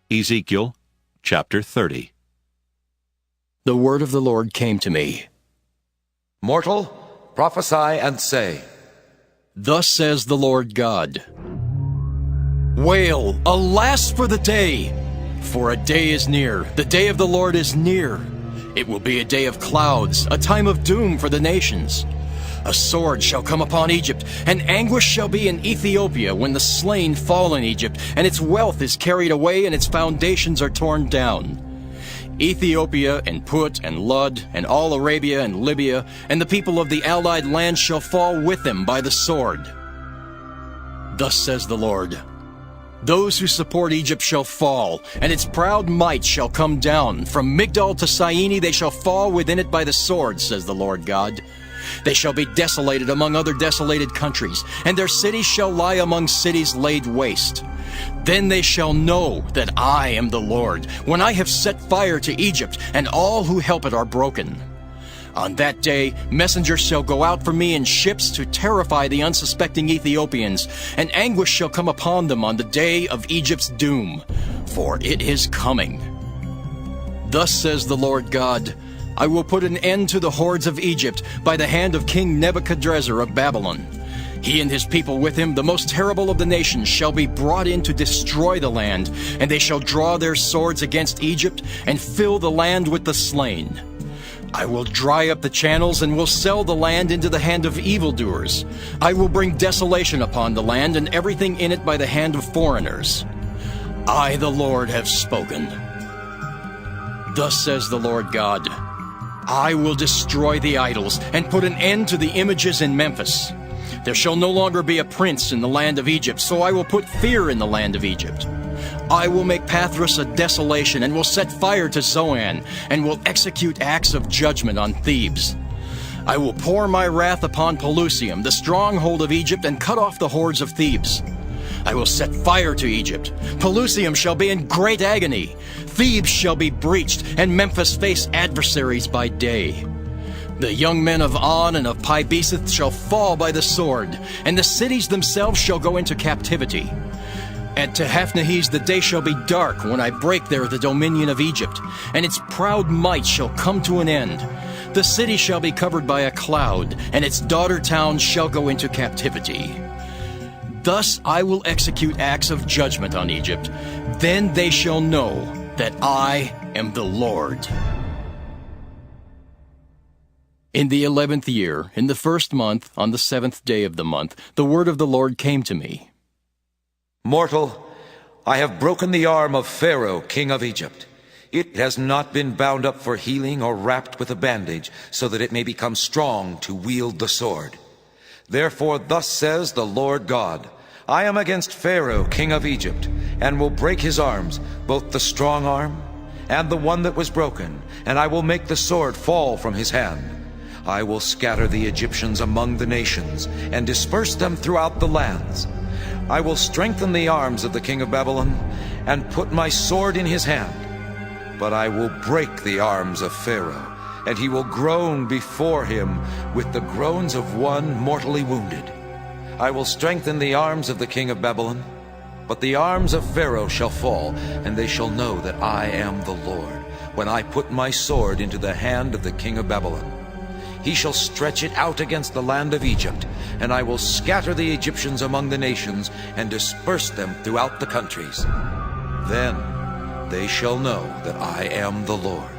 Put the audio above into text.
Ezekiel chapter 30. The word of the Lord came to me. Mortal, prophesy and say, Thus says the Lord God, Wail, alas for the day! For a day is near, the day of the Lord is near. It will be a day of clouds, a time of doom for the nations. A sword shall come upon Egypt, and anguish shall be in Ethiopia when the slain fall in Egypt, and its wealth is carried away, and its foundations are torn down. Ethiopia and Pute and Lude and all Arabia and Libya and the people of the allied lands shall fall with them by the sword. Thus says the Lord, Those who support Egypt shall fall, and its proud might shall come down. From Migdol to Syene they shall fall within it by the sword, says the Lord God. They shall be desolated among other desolated countries, and their cities shall lie among cities laid waste. Then they shall know that I am the Lord, when I have set fire to Egypt, and all who help it are broken. On that day messengers shall go out from me in ships to terrify the unsuspecting Ethiopians, and anguish shall come upon them on the day of Egypt's doom, for it is coming. Thus says the Lord God, I will put an end to the hordes of Egypt by the hand of King Nebuchadrezzar of Babylon. He and his people with him, the most terrible of the nations, shall be brought in to destroy the land, and they shall draw their swords against Egypt and fill the land with the slain. I will dry up the channels and will sell the land into the hand of evildoers. I will bring desolation upon the land and everything in it by the hand of foreigners. I, the Lord, have spoken. Thus says the Lord God, I will destroy the idols and put an end to the images in Memphis. There shall no longer be a prince in the land of Egypt, so I will put fear in the land of Egypt. I will make Pathros a desolation, and will set fire to Zoan, and will execute acts of judgment on Thebes. I will pour my wrath upon Pelusium, the stronghold of Egypt, and cut off the hordes of Thebes. I will set fire to Egypt. Pelusium shall be in great agony. Thebes shall be breached, and Memphis face adversaries by day. The young men of On and of Pi-beseth shall fall by the sword, and the cities themselves shall go into captivity. At Tehaphnehes the day shall be dark when I break there the dominion of Egypt, and its proud might shall come to an end. The city shall be covered by a cloud, and its daughter towns shall go into captivity. Thus I will execute acts of judgment on Egypt. Then they shall know that I am the Lord. In the 11th year, in the 1st month, on the 7th day of the month, the word of the Lord came to me. Mortal, I have broken the arm of Pharaoh, king of Egypt. It has not been bound up for healing or wrapped with a bandage, so that it may become strong to wield the sword. Therefore thus says the Lord God, I am against Pharaoh, king of Egypt, and will break his arms, both the strong arm and the one that was broken, and I will make the sword fall from his hand. I will scatter the Egyptians among the nations, and disperse them throughout the lands. I will strengthen the arms of the king of Babylon, and put my sword in his hand. But I will break the arms of Pharaoh, and he will groan before him with the groans of one mortally wounded. I will strengthen the arms of the king of Babylon, but the arms of Pharaoh shall fall, and they shall know that I am the Lord, when I put my sword into the hand of the king of Babylon. He shall stretch it out against the land of Egypt, and I will scatter the Egyptians among the nations, and disperse them throughout the countries. Then they shall know that I am the Lord.